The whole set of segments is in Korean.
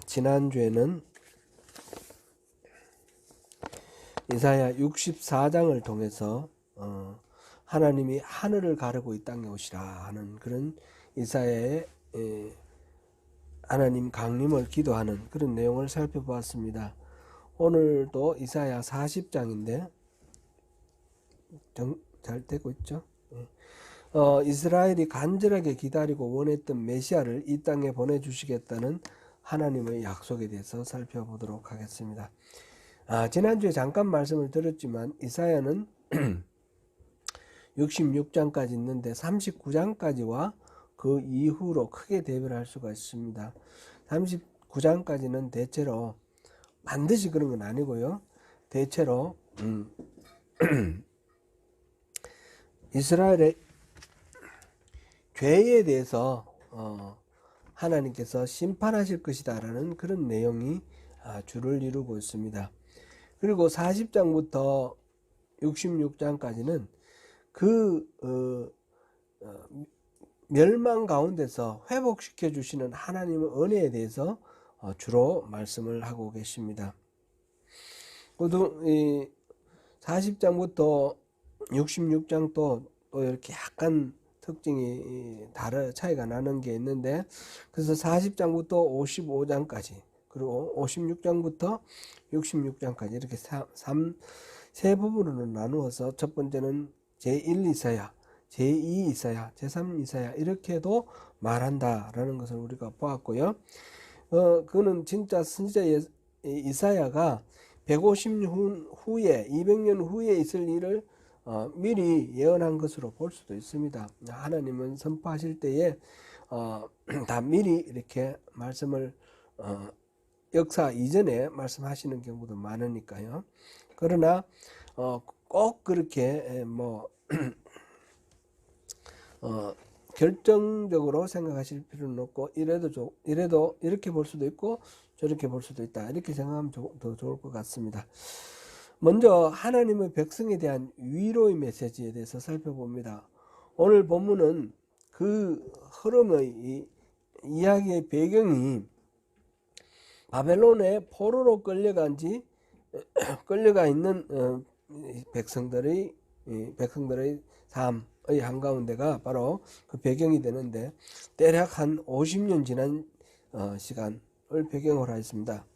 지난주에는 이사야 64장을 통해서 하나님이 하늘을 가르고 이 땅에 오시라 하는 그런 이사야의 하나님 강림을 기도하는 그런 내용을 살펴보았습니다. 오늘도 이사야 40장인데 잘 되고 있죠? 이스라엘이 간절하게 기다리고 원했던 메시아를 이 땅에 보내주시겠다는 하나님의 약속에 대해서 살펴보도록 하겠습니다. 지난주에 잠깐 말씀을 드렸지만 이사야는 66장까지 있는데 39장까지와 그 이후로 크게 대별할 수가 있습니다. 39장까지는 대체로 반드시 그런 건 아니고요. 대체로 이스라엘의 죄에 대해서 하나님께서 심판하실 것이다 라는 그런 내용이 주를 이루고 있습니다. 그리고 40장부터 66장까지는 그 멸망 가운데서 회복시켜 주시는 하나님의 은혜에 대해서 주로 말씀을 하고 계십니다. 또 40장부터 66장도 또 이렇게 약간 특징이 차이가 나는 게 있는데, 그래서 40장부터 55장까지 그리고 56장부터 66장까지 이렇게 세 부분으로 나누어서 첫 번째는 제1 이사야, 제2 이사야, 제3 이사야 이렇게도 말한다라는 것을 우리가 보았고요. 그는 진짜 선지자 이사야가 150년 후에 200년 후에 있을 일을 미리 예언한 것으로 볼 수도 있습니다. 하나님은 선포하실 때에 다 미리 이렇게 말씀을 역사 이전에 말씀하시는 경우도 많으니까요. 그러나 꼭 그렇게 결정적으로 생각하실 필요는 없고, 이래도 이렇게 볼 수도 있고 저렇게 볼 수도 있다, 이렇게 생각하면 더 좋을 것 같습니다. 먼저 하나님의 백성에 대한 위로의 메시지에 대해서 살펴봅니다. 오늘 본문은 그 흐름의 이야기의 배경이 바벨론의 포로로 끌려가 있는 백성들의 삶의 한가운데가 바로 그 배경이 되는데, 대략 한 50년 지난 시간을 배경으로 하였습니다.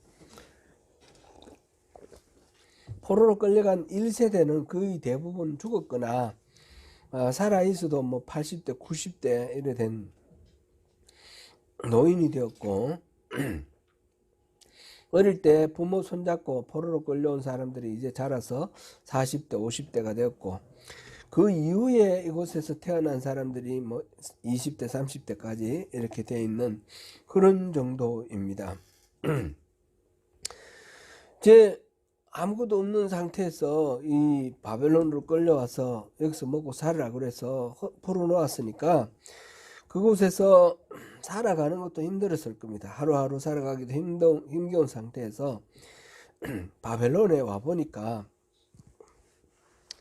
포로로 끌려간 1세대는 거의 대부분 죽었거나 살아있어도 80대 90대 이래 된 노인이 되었고, 어릴 때 부모 손잡고 포로로 끌려온 사람들이 이제 자라서 40대 50대가 되었고, 그 이후에 이곳에서 태어난 사람들이 20대 30대까지 이렇게 되어 있는 그런 정도입니다. 아무것도 없는 상태에서 이 바벨론으로 끌려와서 여기서 먹고 살으라 그래서 풀어놓았으니까 그곳에서 살아가는 것도 힘들었을 겁니다. 하루하루 살아가기도 힘겨운 상태에서 바벨론에 와보니까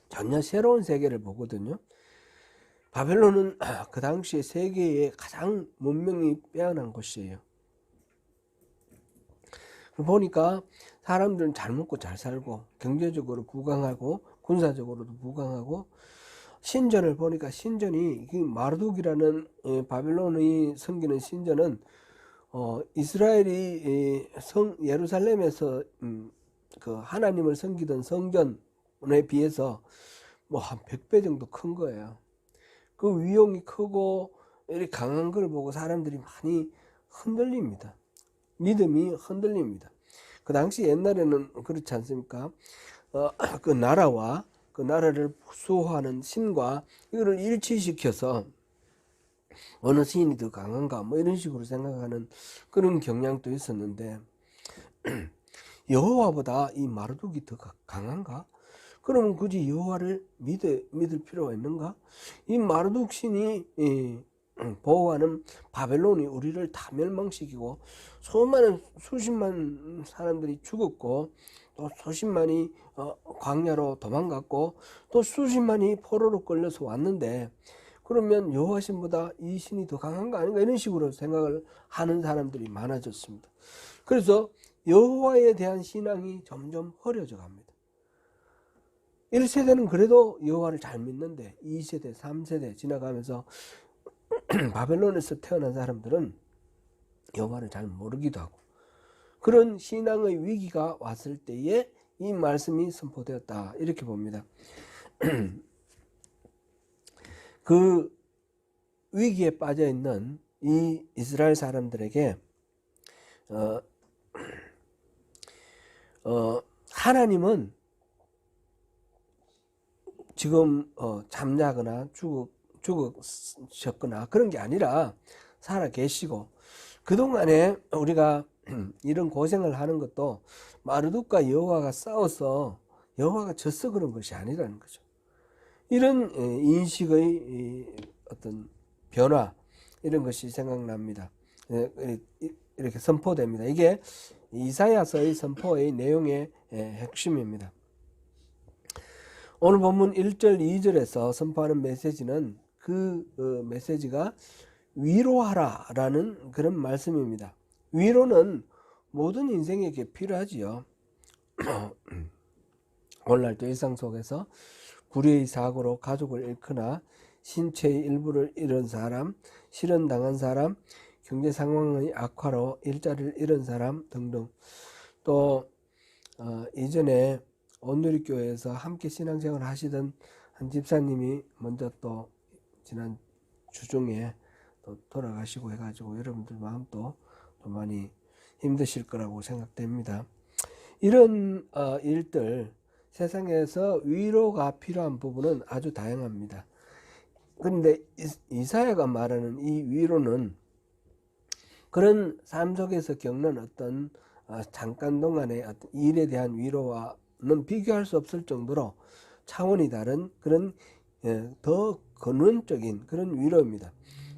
전혀 새로운 세계를 보거든요. 바벨론은 그 당시에 세계의 가장 문명이 빼어난 곳이에요. 보니까 사람들은 잘 먹고 잘 살고 경제적으로 부강하고 군사적으로도 부강하고, 신전을 보니까 신전이 마르둑이라는 바벨론의 섬기는 신전은 이스라엘이 예루살렘에서 그 하나님을 섬기던 성전에 비해서 한 100배 정도 큰 거예요. 그 위용이 크고 이렇게 강한 걸 보고 사람들이 많이 흔들립니다. 믿음이 흔들립니다. 그 당시 옛날에는 그렇지 않습니까? 그 나라와 그 나라를 수호하는 신과 이거를 일치시켜서 어느 신이 더 강한가 이런 식으로 생각하는 그런 경향도 있었는데, 여호와보다 이 마르둑이 더 강한가? 그러면 굳이 여호와를 믿을 필요가 있는가? 이 마르둑 신이 보호하는 바벨론이 우리를 다 멸망시키고 수십만 사람들이 죽었고, 또 수십만이 광야로 도망갔고, 또 수십만이 포로로 끌려서 왔는데, 그러면 여호와 신보다 이 신이 더 강한 거 아닌가, 이런 식으로 생각을 하는 사람들이 많아졌습니다. 그래서 여호와에 대한 신앙이 점점 흐려져 갑니다. 1세대는 그래도 여호와를 잘 믿는데 2세대, 3세대 지나가면서 바벨론에서 태어난 사람들은 여호와를 잘 모르기도 하고, 그런 신앙의 위기가 왔을 때에 이 말씀이 선포되었다, 이렇게 봅니다. 그 위기에 빠져 있는 이 이스라엘 사람들에게 하나님은 지금 잠자거나 죽으셨거나 그런 게 아니라 살아 계시고, 그동안에 우리가 이런 고생을 하는 것도 마르둑과 여호와가 싸워서 여호와가 졌어 그런 것이 아니라는 거죠. 이런 인식의 어떤 변화, 이런 것이 생각납니다. 이렇게 선포됩니다. 이게 이사야서의 선포의 내용의 핵심입니다. 오늘 본문 1절 2절에서 선포하는 메시지는 그 메시지가 위로하라 라는 그런 말씀입니다. 위로는 모든 인생에게 필요하지요. 오늘날도 일상 속에서 불의의 사고로 가족을 잃거나 신체의 일부를 잃은 사람, 실현당한 사람, 경제 상황의 악화로 일자리를 잃은 사람 등등, 또 이전에 온누리교회에서 함께 신앙생활을 하시던 한 집사님이 먼저 또 지난 주중에 또 돌아가시고 해가지고 여러분들 마음도 또 많이 힘드실 거라고 생각됩니다. 이런 일들, 세상에서 위로가 필요한 부분은 아주 다양합니다. 그런데 이사야가 말하는 이 위로는 그런 삶 속에서 겪는 어떤 잠깐 동안의 어떤 일에 대한 위로와는 비교할 수 없을 정도로 차원이 다른 그런 더 근원적인 그런 위로입니다.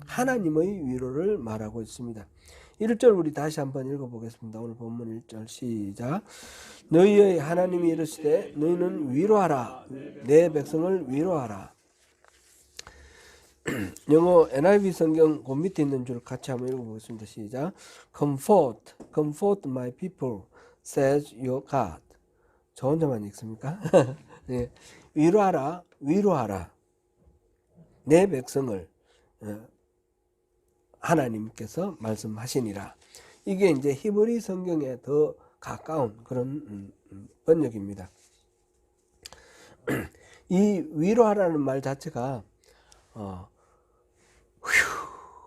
하나님의 위로를 말하고 있습니다. 1절 우리 다시 한번 읽어보겠습니다. 오늘 본문 1절 시작. 너희의 하나님이 이르시되 너희는 위로하라, 내 백성을 위로하라. 영어 NIV 성경 그 밑에 있는 줄 같이 한번 읽어보겠습니다. 시작. Comfort my people, says your God. 저 혼자만 읽습니까? 네. 위로하라, 위로하라. 내 백성을 하나님께서 말씀하시니라. 이게 이제 히브리 성경에 더 가까운 그런 번역입니다. 이 위로하라는 말 자체가 휴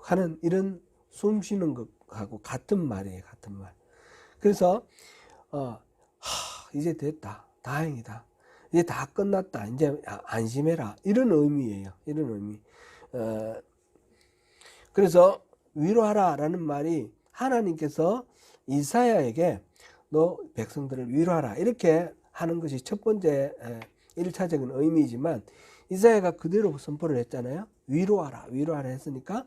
하는 이런 숨 쉬는 것하고 같은 말이에요. 같은 말. 그래서 이제 됐다, 다행이다, 이제 다 끝났다, 이제 안심해라, 이런 의미예요. 이런 의미. 그래서 위로하라 라는 말이 하나님께서 이사야에게 너 백성들을 위로하라 이렇게 하는 것이 첫 번째 1차적인 의미이지만, 이사야가 그대로 선포를 했잖아요. 위로하라, 위로하라 했으니까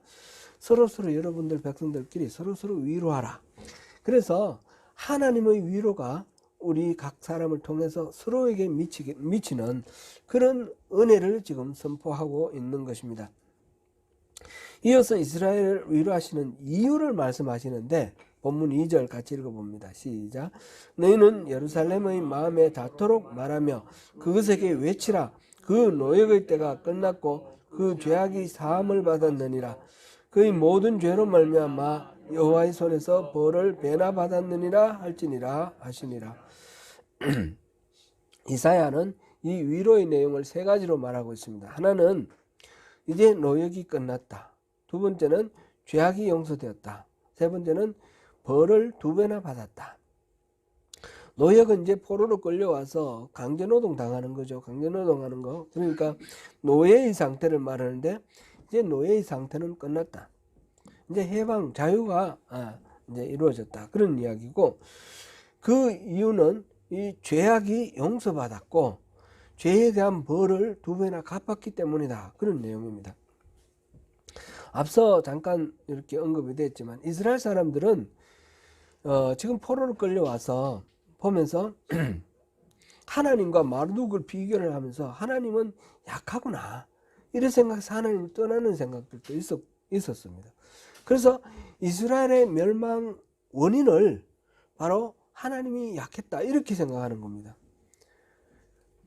서로서로 여러분들 백성들끼리 서로서로 위로하라. 그래서 하나님의 위로가 우리 각 사람을 통해서 서로에게 미치는 그런 은혜를 지금 선포하고 있는 것입니다. 이어서 이스라엘을 위로하시는 이유를 말씀하시는데 본문 2절 같이 읽어봅니다. 시작. 너희는 예루살렘의 마음에 닿도록 말하며 그것에게 외치라. 그 노역의 때가 끝났고 그 죄악이 사함을 받았느니라. 그의 모든 죄로 말미암아 여호와의 손에서 벌을 배나 받았느니라 할지니라 하시니라. 이사야는 이 위로의 내용을 세 가지로 말하고 있습니다. 하나는 이제 노역이 끝났다. 두 번째는 죄악이 용서되었다. 세 번째는 벌을 2배나 받았다. 노역은 이제 포로로 끌려와서 강제노동 당하는 거죠. 강제노동하는 거. 그러니까 노예의 상태를 말하는데 이제 노예의 상태는 끝났다. 이제 해방, 자유가 이제 이루어졌다. 그런 이야기고, 그 이유는 이 죄악이 용서받았고 죄에 대한 벌을 2배나 갚았기 때문이다. 그런 내용입니다. 앞서 잠깐 이렇게 언급이 됐지만 이스라엘 사람들은 지금 포로로 끌려와서 보면서 하나님과 마르둑을 비교를 하면서 하나님은 약하구나 이런 생각에서 하나님을 떠나는 생각들도 있었습니다. 그래서 이스라엘의 멸망 원인을 바로 하나님이 약했다 이렇게 생각하는 겁니다.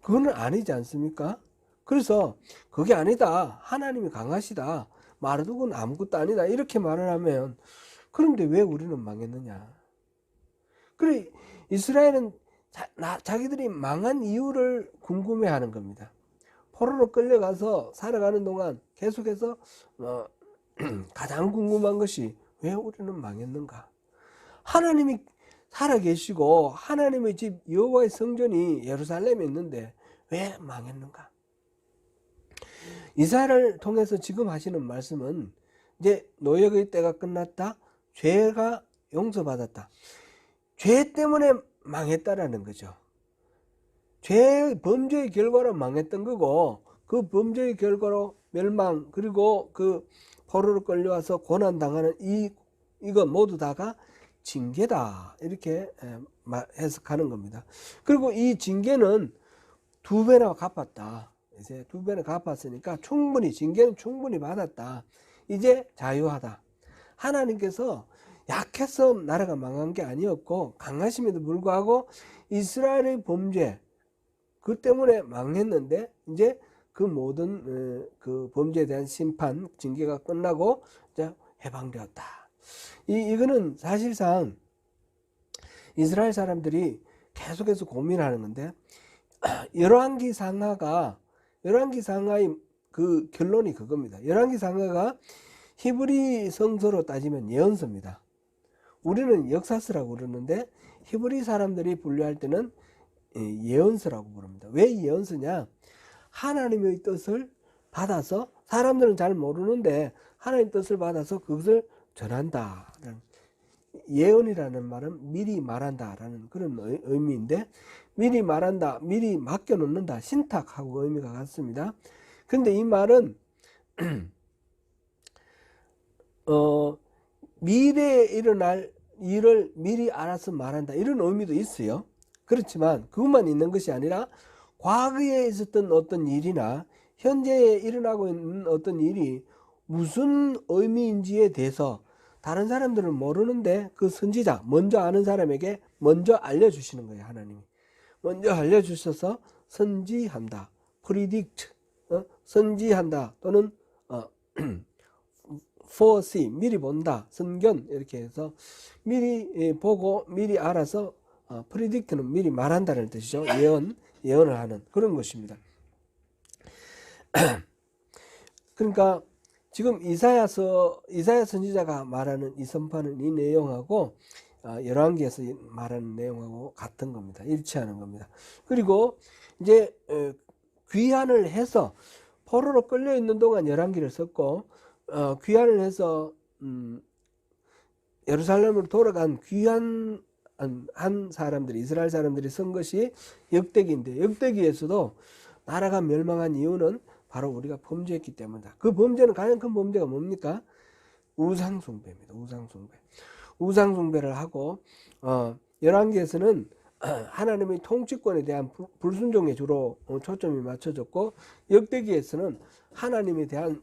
그거는 아니지 않습니까? 그래서 그게 아니다. 하나님이 강하시다. 마르독은 아무것도 아니다. 이렇게 말을 하면 그런데 왜 우리는 망했느냐? 그래 이스라엘은 자기들이 망한 이유를 궁금해하는 겁니다. 포로로 끌려가서 살아가는 동안 계속해서 가장 궁금한 것이 왜 우리는 망했는가? 하나님이 살아계시고 하나님의 집 여호와의 성전이 예루살렘에 있는데 왜 망했는가? 이사야를 통해서 지금 하시는 말씀은 이제 노역의 때가 끝났다. 죄가 용서받았다. 죄 때문에 망했다라는 거죠. 범죄의 결과로 망했던 거고 그 범죄의 결과로 멸망 그리고 그 포로로 끌려와서 고난당하는 이거 모두 다가 징계다 이렇게 해석하는 겁니다. 그리고 이 징계는 2배나 갚았다. 이제 2배나 갚았으니까 징계는 충분히 받았다. 이제 자유하다. 하나님께서 약해서 나라가 망한 게 아니었고 강하심에도 불구하고 이스라엘의 범죄 그 때문에 망했는데 이제 그 모든 그 범죄에 대한 심판 징계가 끝나고 이제 해방되었다. 이거는 사실상 이스라엘 사람들이 계속해서 고민하는 건데 열왕기 상하의 그 결론이 그겁니다. 열왕기 상하가 히브리 성서로 따지면 예언서입니다. 우리는 역사서라고 그러는데 히브리 사람들이 분류할 때는 예언서라고 부릅니다. 왜 예언서냐? 하나님의 뜻을 받아서 사람들은 잘 모르는데 하나님의 뜻을 받아서 그것을 전한다. 예언이라는 말은 미리 말한다라는 그런 의미인데 미리 말한다, 미리 맡겨놓는다, 신탁하고 의미가 같습니다. 근데 이 말은 미래에 일어날 일을 미리 알아서 말한다 이런 의미도 있어요. 그렇지만 그것만 있는 것이 아니라 과거에 있었던 어떤 일이나 현재에 일어나고 있는 어떤 일이 무슨 의미인지에 대해서 다른 사람들은 모르는데 그 선지자 먼저 아는 사람에게 먼저 알려주시는 거예요. 하나님이 먼저 알려주셔서 선지한다, predict, 선지한다 또는 foresee, 미리 본다, 선견 이렇게 해서 미리 보고 미리 알아서 predict는 미리 말한다는 뜻이죠. 예언을 하는 그런 것입니다. 그러니까 지금 이사야 선지자가 말하는 이 선포하는 이 내용하고 열왕기에서 말하는 내용하고 같은 겁니다. 일치하는 겁니다. 그리고 이제 귀환을 해서 포로로 끌려 있는 동안 열왕기를 썼고 귀환을 해서 예루살렘으로 돌아간 귀환한 사람들이 이스라엘 사람들이 쓴 것이 역대기인데 역대기에서도 나라가 멸망한 이유는 바로 우리가 범죄했기 때문이다. 그 범죄는 가장 큰 범죄가 뭡니까? 우상숭배입니다. 우상숭배를 하고 열왕기에서는 하나님의 통치권에 대한 불순종에 주로 초점이 맞춰졌고 역대기에서는 하나님에 대한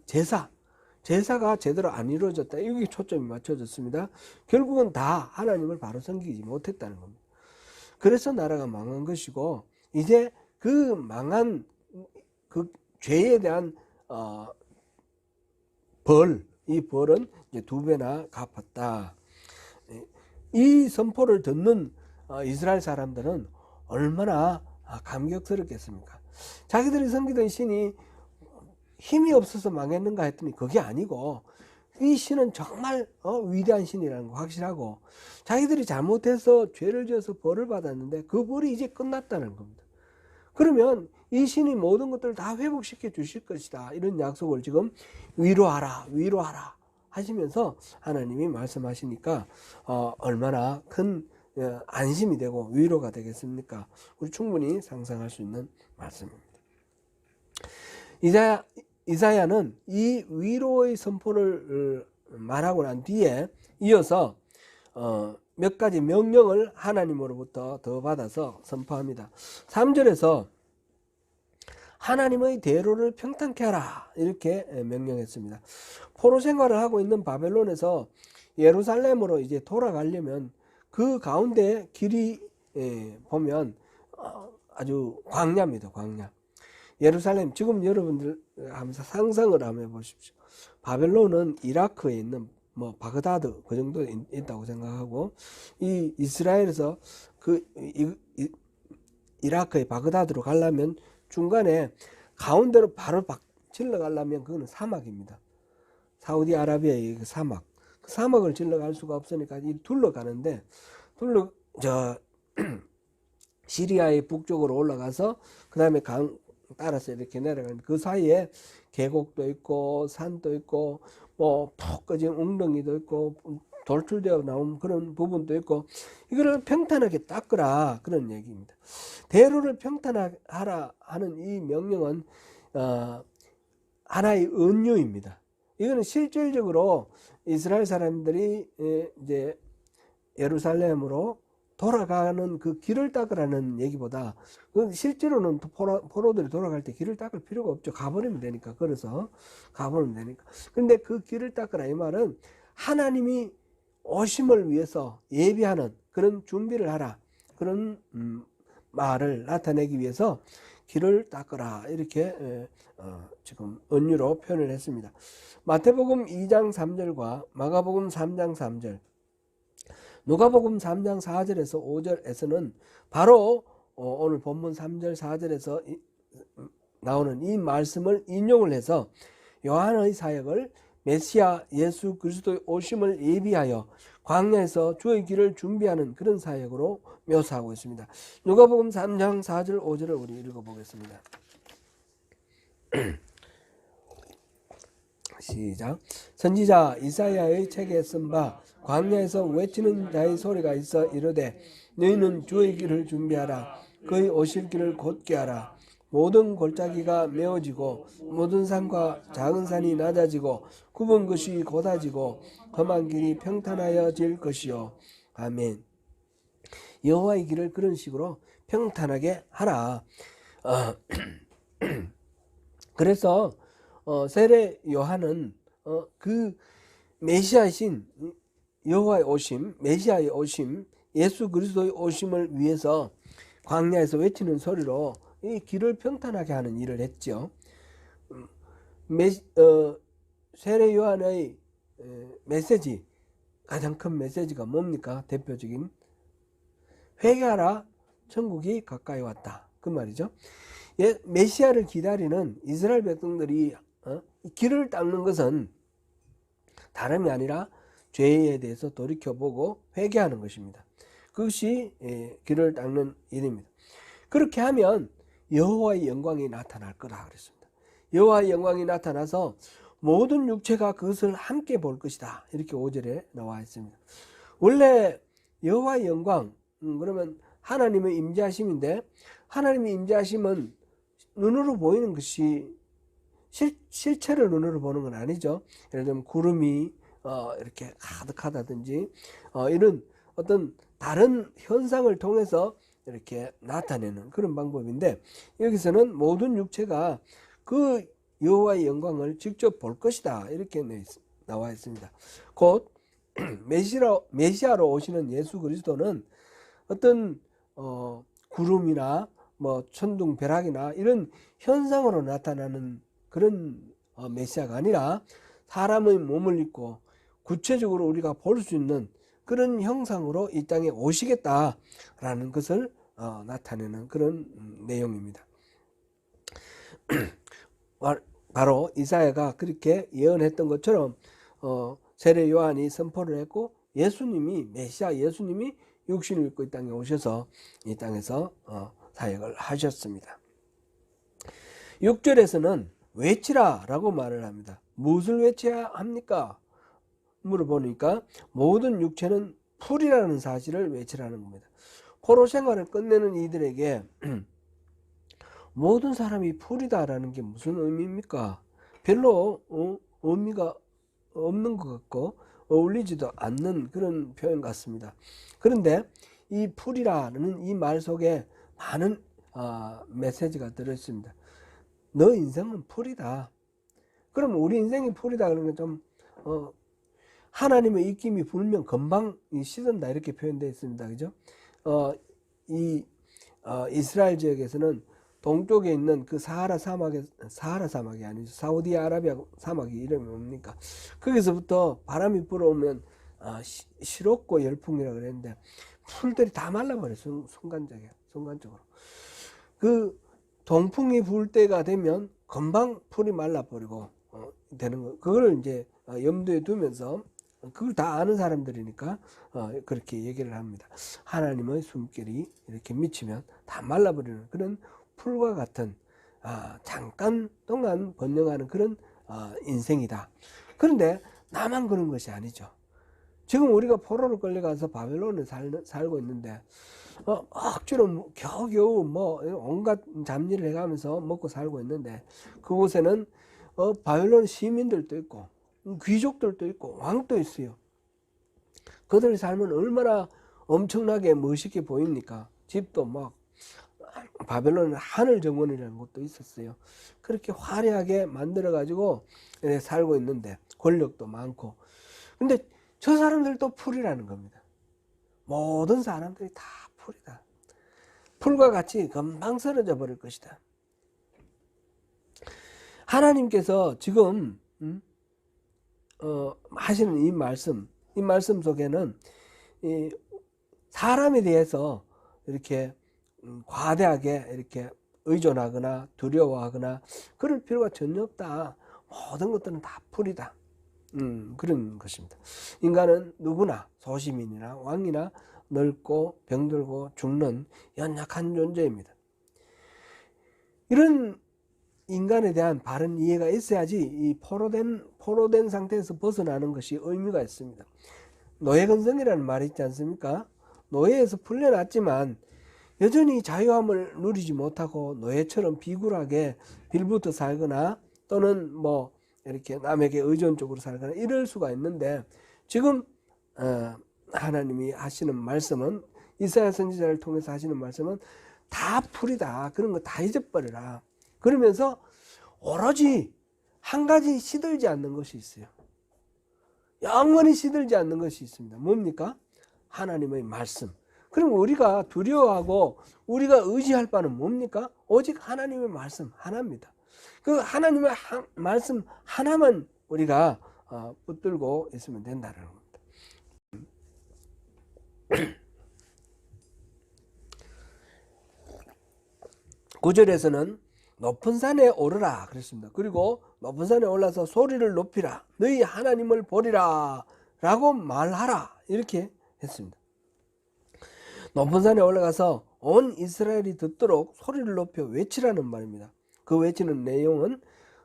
제사가 제대로 안 이루어졌다. 여기 초점이 맞춰졌습니다. 결국은 다 하나님을 바로 섬기지 못했다는 겁니다. 그래서 나라가 망한 것이고 이제 그 망한 그 죄에 대한 이 벌은 이제 2배나 갚았다. 이 선포를 듣는 이스라엘 사람들은 얼마나 감격스럽겠습니까? 자기들이 섬기던 신이 힘이 없어서 망했는가 했더니 그게 아니고 이 신은 정말 위대한 신이라는 거 확실하고 자기들이 잘못해서 죄를 지어서 벌을 받았는데 그 벌이 이제 끝났다는 겁니다. 그러면 이 신이 모든 것들을 다 회복시켜 주실 것이다. 이런 약속을 지금 위로하라 하시면서 하나님이 말씀하시니까 얼마나 큰 안심이 되고 위로가 되겠습니까? 우리 충분히 상상할 수 있는 말씀입니다. 이사야는 이 위로의 선포를 말하고 난 뒤에 이어서 몇 가지 명령을 하나님으로부터 더 받아서 선포합니다. 3절에서 하나님의 대로를 평탄케 하라 이렇게 명령했습니다. 포로 생활을 하고 있는 바벨론에서 예루살렘으로 이제 돌아가려면 그 가운데 길이 보면 아주 광야입니다. 광야. 예루살렘, 지금 여러분들 하면서 상상을 한번 해보십시오. 바벨론은 이라크에 있는 뭐 바그다드 그 정도 있다고 생각하고, 이 이스라엘에서 그 이라크의 바그다드로 가려면 중간에 가운데로 바로 질러 가려면 그거는 사막입니다. 사우디아라비아의 그 사막. 그 사막을 질러 갈 수가 없으니까 둘러가는데, 시리아의 북쪽으로 올라가서 그 다음에 강 따라서 이렇게 내려가는, 그 사이에 계곡도 있고 산도 있고 뭐 푹 꺼진 웅덩이도 있고 돌출되어 나온 그런 부분도 있고, 이거를 평탄하게 닦으라, 그런 얘기입니다. 대로를 평탄하라 하는 이 명령은 하나의 은유입니다. 이거는 실질적으로 이스라엘 사람들이 이제 예루살렘으로 돌아가는 그 길을 닦으라는 얘기보다, 실제로는 포로들이 돌아갈 때 길을 닦을 필요가 없죠. 가버리면 되니까. 그래서 가버리면 되니까. 근데 그 길을 닦으라 이 말은 하나님이 오심을 위해서 예비하는 그런 준비를 하라, 그런 말을 나타내기 위해서 길을 닦으라, 이렇게 지금 은유로 표현을 했습니다. 마태복음 2장 3절과 마가복음 3장 3절, 누가복음 3장 4절에서 5절에서는 바로 오늘 본문 3절 4절에서 나오는 이 말씀을 인용을 해서 요한의 사역을 메시아 예수 그리스도의 오심을 예비하여 광야에서 주의 길을 준비하는 그런 사역으로 묘사하고 있습니다. 누가복음 3장 4절 5절을 우리 읽어보겠습니다. 시작. 선지자 이사야의 책에 쓴 바 광야에서 외치는 자의 소리가 있어 이르되 너희는 주의 길을 준비하라, 그의 오실 길을 곧게 하라. 모든 골짜기가 메워지고 모든 산과 작은 산이 낮아지고 굽은 것이 곧아지고 험한 길이 평탄하여질 것이요. 아멘. 여호와의 길을 그런 식으로 평탄하게 하라. 그래서 세례 요한은 그 메시아이신 여호와의 오심, 메시아의 오심, 예수 그리스도의 오심을 위해서 광야에서 외치는 소리로 이 길을 평탄하게 하는 일을 했죠. 세례 요한의 메시지, 가장 큰 메시지가 뭡니까? 대표적인 회개하라, 천국이 가까이 왔다, 그 말이죠. 메시아를 기다리는 이스라엘 백성들이 길을 닦는 것은 다름이 아니라 죄에 대해서 돌이켜보고 회개하는 것입니다. 그것이 길을 닦는 일입니다. 그렇게 하면 여호와의 영광이 나타날 거라 그랬습니다. 여호와의 영광이 나타나서 모든 육체가 그것을 함께 볼 것이다, 이렇게 5절에 나와 있습니다. 원래 여호와의 영광, 그러면 하나님의 임재하심인데, 하나님의 임재하심은 눈으로 보이는 것이 실체를 눈으로 보는 건 아니죠. 예를 들면 구름이 이렇게 가득하다든지 이런 어떤 다른 현상을 통해서 이렇게 나타내는 그런 방법인데, 여기서는 모든 육체가 그 여호와의 영광을 직접 볼 것이다, 이렇게 나와 있습니다. 곧 메시아로 오시는 예수 그리스도는 어떤 구름이나 뭐 천둥 벼락이나 이런 현상으로 나타나는 그런 메시아가 아니라 사람의 몸을 입고 구체적으로 우리가 볼 수 있는 그런 형상으로 이 땅에 오시겠다라는 것을 나타내는 그런 내용입니다. 바로 이사야가 그렇게 예언했던 것처럼 세례 요한이 선포를 했고, 예수님이, 메시아 예수님이 육신을 입고 이 땅에 오셔서 이 땅에서 사역을 하셨습니다. 6절에서는 외치라 라고 말을 합니다. 무엇을 외쳐야 합니까? 물어보니까 모든 육체는 풀이라는 사실을 외치라는 겁니다. 포로 생활을 끝내는 이들에게 모든 사람이 풀이다라는 게 무슨 의미입니까? 별로 의미가 없는 것 같고 어울리지도 않는 그런 표현 같습니다. 그런데 이 풀이라는 이 말 속에 많은 메시지가 들어있습니다. 너 인생은 풀이다. 그럼 우리 인생이 풀이다 그러면 좀 하나님의 입김이 불면 금방 씻은다 이렇게 표현되어 있습니다. 그죠? 이 이스라엘 지역에서는 동쪽에 있는 그 사하라 사막이 아니죠. 사우디아라비아 사막이 이름이 뭡니까? 거기서부터 바람이 불어오면 시럽고 열풍이라고 그랬는데 풀들이 다 말라버려요. 순간적으로. 그 동풍이 불 때가 되면 금방 풀이 말라버리고 되는 거. 그걸 이제 염두에 두면서 그걸 다 아는 사람들이니까 그렇게 얘기를 합니다. 하나님의 숨결이 이렇게 미치면 다 말라버리는 그런 풀과 같은 잠깐 동안 번영하는 그런 인생이다. 그런데 나만 그런 것이 아니죠. 지금 우리가 포로로 끌려가서 바벨론에 살고 있는데 억지로 겨우겨우 온갖 잡일을 해가면서 먹고 살고 있는데 그곳에는 바벨론 시민들도 있고 귀족들도 있고 왕도 있어요. 그들의 삶은 얼마나 엄청나게 멋있게 보입니까? 집도 막 바벨론은 하늘 정원이라는 곳도 있었어요. 그렇게 화려하게 만들어 가지고 살고 있는데 권력도 많고 근데 저 사람들도 풀이라는 겁니다. 모든 사람들이 다 풀이다. 풀과 같이 금방 쓰러져 버릴 것이다. 하나님께서 지금 하시는 이 말씀 속에는 이 사람에 대해서 이렇게 과대하게 이렇게 의존하거나 두려워하거나 그럴 필요가 전혀 없다. 모든 것들은 다 풀이다. 그런 것입니다. 인간은 누구나 소시민이나 왕이나 늙고 병들고 죽는 연약한 존재입니다. 이런 인간에 대한 바른 이해가 있어야지 이 포로된 상태에서 벗어나는 것이 의미가 있습니다. 노예근성이라는 말이 있지 않습니까? 노예에서 풀려났지만 여전히 자유함을 누리지 못하고 노예처럼 비굴하게 빌부터 살거나 또는 이렇게 남에게 의존적으로 살거나 이럴 수가 있는데 지금 하나님이 하시는 말씀은 이사야 선지자를 통해서 하시는 말씀은 다 풀이다. 그런 거 다 잊어버려라. 그러면서 오로지 한 가지 시들지 않는 것이 있어요. 영원히 시들지 않는 것이 있습니다. 뭡니까? 하나님의 말씀. 그럼 우리가 두려워하고 우리가 의지할 바는 뭡니까? 오직 하나님의 말씀 하나입니다. 그 하나님의 말씀 하나만 우리가 붙들고 있으면 된다는 겁니다. 9절에서는 높은 산에 오르라 그랬습니다. 그리고 높은 산에 올라서 소리를 높이라 너희 하나님을 보리라 라고 말하라 이렇게 했습니다. 높은 산에 올라가서 온 이스라엘이 듣도록 소리를 높여 외치라는 말입니다. 그 외치는 내용은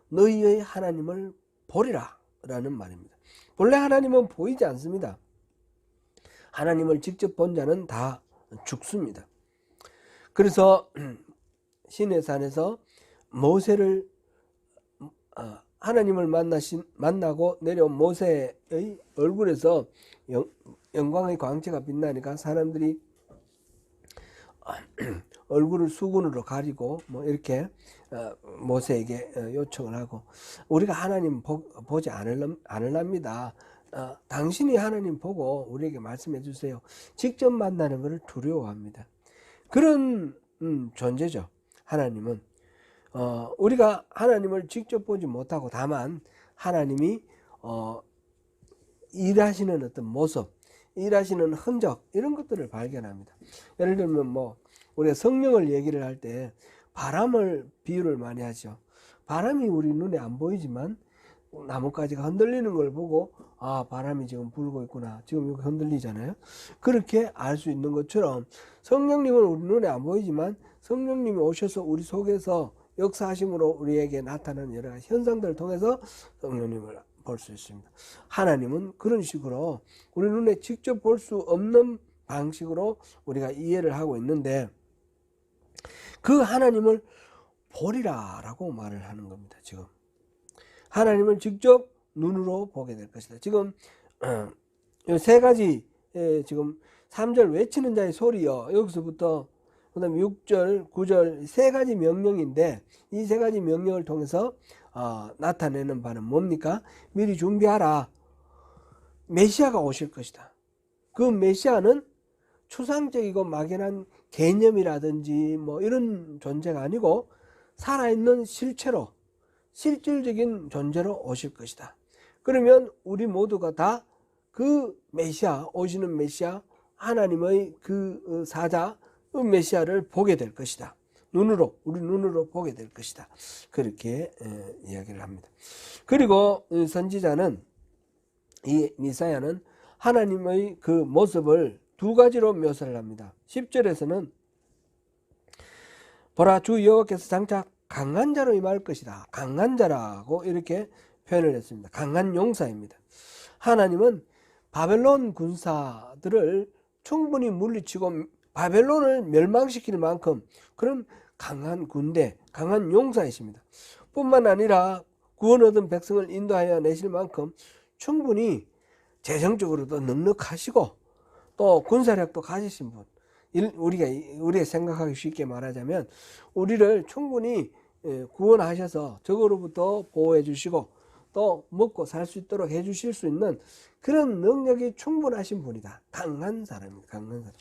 너희의 하나님을 보리라 라는 말입니다. 본래 하나님은 보이지 않습니다. 하나님을 직접 본 자는 다 죽습니다. 그래서 시내산에서 모세를 하나님을 만나고 내려온 모세의 얼굴에서 영광의 광채가 빛나니까 사람들이 얼굴을 수건으로 가리고 이렇게 모세에게 요청을 하고 우리가 하나님 보지 않으랍니다. 당신이 하나님 보고 우리에게 말씀해 주세요. 직접 만나는 것을 두려워합니다. 그런 존재죠. 하나님은 우리가 하나님을 직접 보지 못하고 다만 하나님이 일하시는 어떤 모습, 일하시는 흔적 이런 것들을 발견합니다. 예를 들면 우리가 성령을 얘기를 할 때 바람을 비유를 많이 하죠. 바람이 우리 눈에 안 보이지만 나뭇가지가 흔들리는 걸 보고 바람이 지금 불고 있구나. 지금 이거 흔들리잖아요. 그렇게 알 수 있는 것처럼 성령님은 우리 눈에 안 보이지만 성령님이 오셔서 우리 속에서 역사하심으로 우리에게 나타나는 여러 가지 현상들을 통해서 성령님을 볼 수 있습니다. 하나님은 그런 식으로 우리 눈에 직접 볼 수 없는 방식으로 우리가 이해를 하고 있는데 그 하나님을 보리라 라고 말을 하는 겁니다. 지금 하나님을 직접 눈으로 보게 될 것이다. 지금 세 가지 지금 3절 외치는 자의 소리요. 여기서부터 그 다음에 6절, 9절 세 가지 명령인데 이 세 가지 명령을 통해서 나타내는 바는 뭡니까? 미리 준비하라. 메시아가 오실 것이다. 그 메시아는 추상적이고 막연한 개념이라든지 뭐 이런 존재가 아니고 살아있는 실체로, 실질적인 존재로 오실 것이다. 그러면 우리 모두가 다 그 메시아, 오시는 메시아, 하나님의 그 사자, 그 메시아를 보게 될 것이다. 우리 눈으로 보게 될 것이다. 그렇게 이야기를 합니다. 그리고 선지자는, 이 미사야는 하나님의 그 모습을 두 가지로 묘사를 합니다. 10절에서는 보라, 주 여호와께서 장차 강한 자로 임할 것이다. 강한 자라고 이렇게 표현을 했습니다. 강한 용사입니다. 하나님은 바벨론 군사들을 충분히 물리치고 바벨론을 멸망시킬 만큼 그런 강한 군대, 강한 용사이십니다. 뿐만 아니라 구원 얻은 백성을 인도하여 내실 만큼 충분히 재정적으로도 넉넉하시고 또 군사력도 가지신 분. 우리가 생각하기 쉽게 말하자면 우리를 충분히 구원하셔서 적으로부터 보호해 주시고 또 먹고 살 수 있도록 해 주실 수 있는 그런 능력이 충분하신 분이다. 강한 사람입니다. 강한 사람.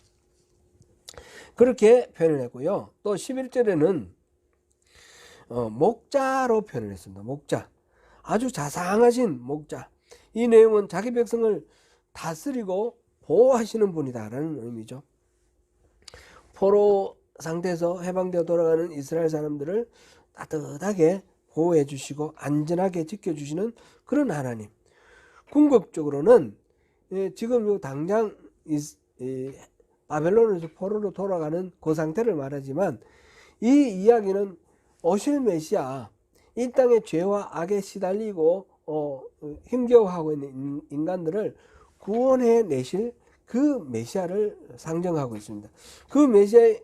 그렇게 표현을 했고요. 또 11절에는 목자로 표현을 했습니다. 목자. 아주 자상하신 목자. 이 내용은 자기 백성을 다스리고 보호하시는 분이다라는 의미죠. 포로 상태에서 해방되어 돌아가는 이스라엘 사람들을 따뜻하게 보호해 주시고 안전하게 지켜주시는 그런 하나님. 궁극적으로는 지금 당장 바벨론에서 포로로 돌아가는 그 상태를 말하지만 이 이야기는 오실 메시아, 이 땅의 죄와 악에 시달리고 힘겨워하고 있는 인간들을 구원해 내실 그 메시아를 상정하고 있습니다. 그 메시아의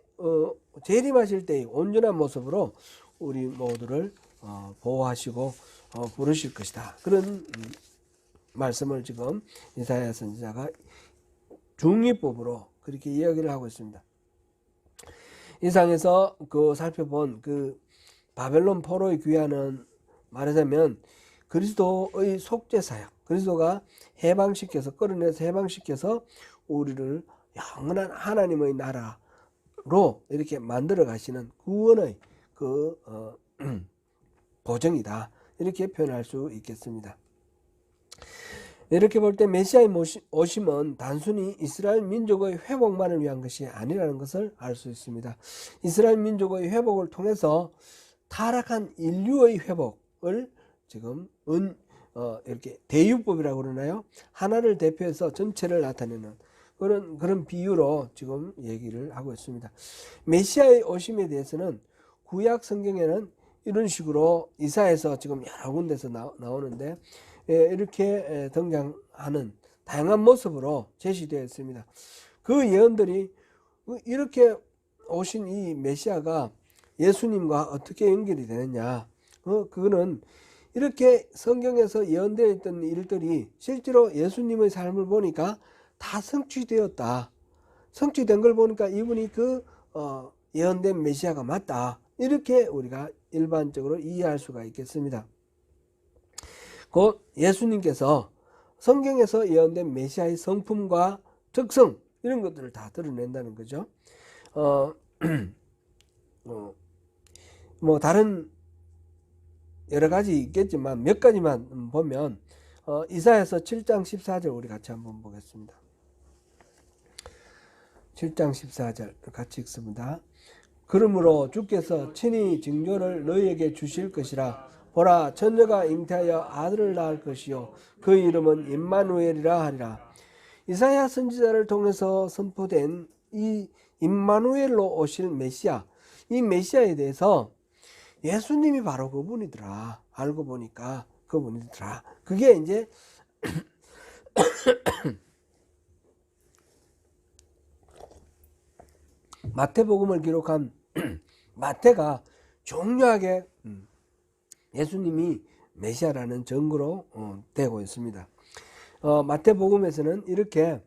재림하실 때의 온전한 모습으로 우리 모두를 보호하시고 부르실 것이다. 그런 말씀을 지금 이사야 선지자가 중의법으로 그렇게 이야기를 하고 있습니다. 이상에서 살펴본 바벨론 포로의 귀환은 말하자면 그리스도의 속죄 사역, 그리스도가 해방시켜서 끌어내서 해방시켜서 우리를 영원한 하나님의 나라로 이렇게 만들어 가시는 구원의 보정이다. 이렇게 표현할 수 있겠습니다. 이렇게 볼 때 메시아의 오심은 단순히 이스라엘 민족의 회복만을 위한 것이 아니라는 것을 알 수 있습니다. 이스라엘 민족의 회복을 통해서 타락한 인류의 회복을 지금 이렇게 대유법이라고 그러나요? 하나를 대표해서 전체를 나타내는 그런 비유로 지금 얘기를 하고 있습니다. 메시아의 오심에 대해서는 구약 성경에는 이런 식으로 이사야에서 지금 여러 군데서 나오는데 이렇게 등장하는 다양한 모습으로 제시되어 있습니다. 그 예언들이 이렇게 오신 이 메시아가 예수님과 어떻게 연결이 되느냐, 그거는 이렇게 성경에서 예언되어 있던 일들이 실제로 예수님의 삶을 보니까 다 성취되었다. 성취된 걸 보니까 이분이 예언된 메시아가 맞다. 이렇게 우리가 일반적으로 이해할 수가 있겠습니다. 곧 예수님께서 성경에서 예언된 메시아의 성품과 특성 이런 것들을 다 드러낸다는 거죠. 뭐 다른 여러 가지 있겠지만 몇 가지만 보면 이사야서 7장 14절 우리 같이 한번 보겠습니다. 7장 14절 같이 읽습니다. 그러므로 주께서 친히 징조를 너희에게 주실 것이라. 보라, 처녀가 잉태하여 아들을 낳을 것이요 그 이름은 임마누엘이라 하리라. 이사야 선지자를 통해서 선포된 이 임마누엘로 오실 메시아, 이 메시아에 대해서 예수님이 바로 그분이더라. 알고 보니까 그분이더라. 그게 이제 마태복음을 기록한 마태가 중요하게 예수님이 메시아라는 증거로 되고 있습니다. 마태복음에서는 이렇게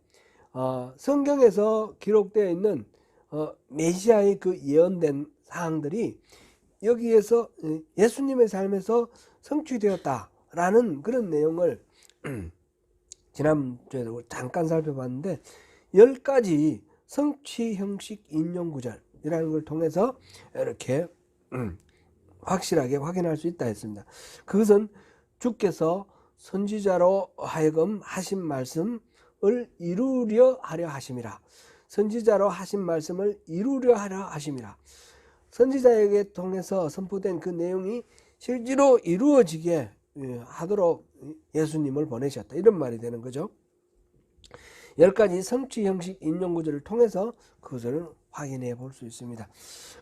성경에서 기록되어 있는 메시아의 그 예언된 사항들이 여기에서 예수님의 삶에서 성취되었다라는 그런 내용을 지난주에도 잠깐 살펴봤는데 10가지 성취 형식 인용 구절이라는 걸 통해서 이렇게 확실하게 확인할 수 있다 했습니다. 그것은 주께서 선지자로 하여금 하신 말씀을 이루려 하려 하심이라. 선지자로 하신 말씀을 이루려 하려 하심이라. 선지자에게 통해서 선포된 그 내용이 실제로 이루어지게 하도록 예수님을 보내셨다. 이런 말이 되는 거죠. 10가지 성취 형식 인용 구절을 통해서 그것을 확인해 볼 수 있습니다.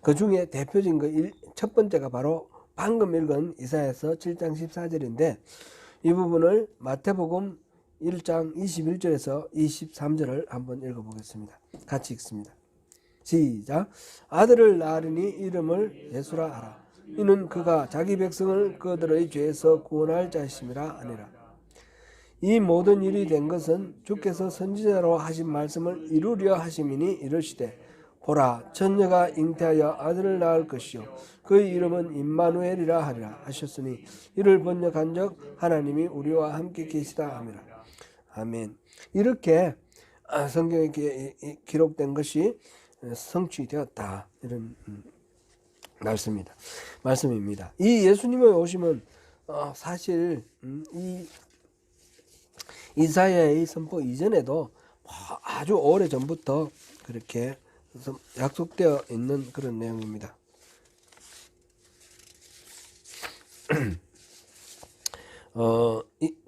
그 중에 대표적인 첫 번째가 바로 방금 읽은 이사야서 7장 14절인데 이 부분을 마태복음 1장 21절에서 23절을 한번 읽어보겠습니다. 같이 읽습니다. 시작. 아들을 낳으리니 이름을 예수라 하라. 이는 그가 자기 백성을 그들의 죄에서 구원할 자이심이라 하니라. 이 모든 일이 된 것은 주께서 선지자로 하신 말씀을 이루려 하심이니 이르시되 보라 처녀가 잉태하여 아들을 낳을 것이요 그의 이름은 임마누엘이라 하리라 하셨으니 이를 번역한즉 하나님이 우리와 함께 계시다 함이라. 아멘. 이렇게 성경에 기록된 것이 성취되었다. 이런 말씀입니다. 이 예수님의 오심은 사실 이 이사야의 선포 이전에도 아주 오래 전부터 그렇게 약속되어 있는 그런 내용입니다.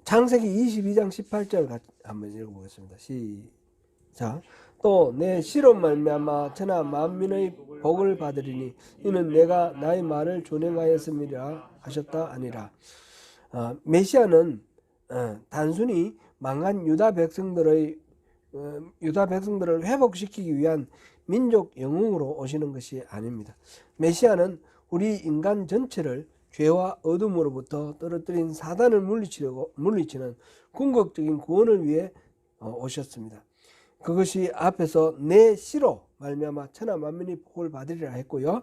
창세기 22장 18절 한번 읽어보겠습니다. 시작. 또 내 씨로 말미암아 천하 만민의 복을 받으리니 이는 내가 나의 말을 준행하였음이라 하셨다 아니라. 메시아는 단순히 망한 유다 백성들을 회복시키기 위한 민족 영웅으로 오시는 것이 아닙니다. 메시아는 우리 인간 전체를 죄와 어둠으로부터 떨어뜨린 사단을 물리치는 궁극적인 구원을 위해 오셨습니다. 그것이 앞에서 내 씨로 말미암아 천하 만민이 복을 받으리라 했고요.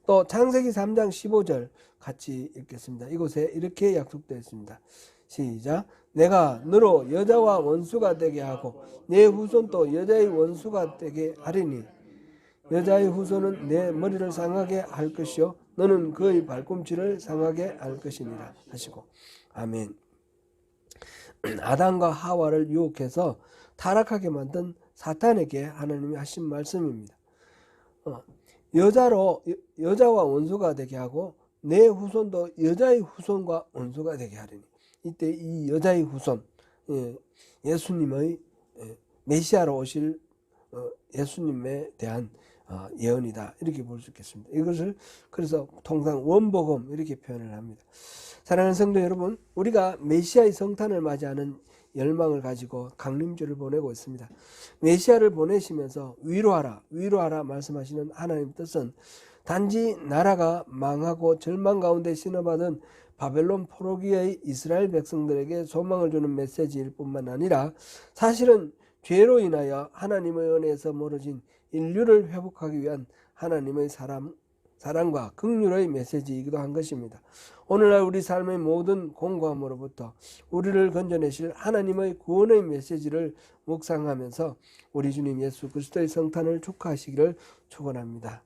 또 창세기 3장 15절 같이 읽겠습니다. 이곳에 이렇게 약속되어 있습니다. 시작. 내가 너로 여자와 원수가 되게 하고 내 후손도 여자의 원수가 되게 하리니 여자의 후손은 내 머리를 상하게 할 것이요 너는 그의 발꿈치를 상하게 할 것이니라 하시고. 아멘. 아담과 하와를 유혹해서 타락하게 만든 사탄에게 하나님이 하신 말씀입니다. 여자와 원수가 되게 하고 내 후손도 여자의 후손과 원수가 되게 하리니. 이때 이 여자의 후손, 예수님의 메시아로 오실 예수님에 대한 예언이다. 이렇게 볼 수 있겠습니다. 이것을 그래서 통상 원복음 이렇게 표현을 합니다. 사랑하는 성도 여러분, 우리가 메시아의 성탄을 맞이하는 열망을 가지고 강림주를 보내고 있습니다. 메시아를 보내시면서 위로하라 말씀하시는 하나님 뜻은 단지 나라가 망하고 절망 가운데 신어받은 바벨론 포로기의 이스라엘 백성들에게 소망을 주는 메시지일 뿐만 아니라 사실은 죄로 인하여 하나님의 은혜에서 멀어진 인류를 회복하기 위한 하나님의 사랑과 긍휼의 메시지이기도 한 것입니다. 오늘날 우리 삶의 모든 공고함으로부터 우리를 건져내실 하나님의 구원의 메시지를 묵상하면서 우리 주님 예수 그리스도의 성탄을 축하하시기를 축원합니다.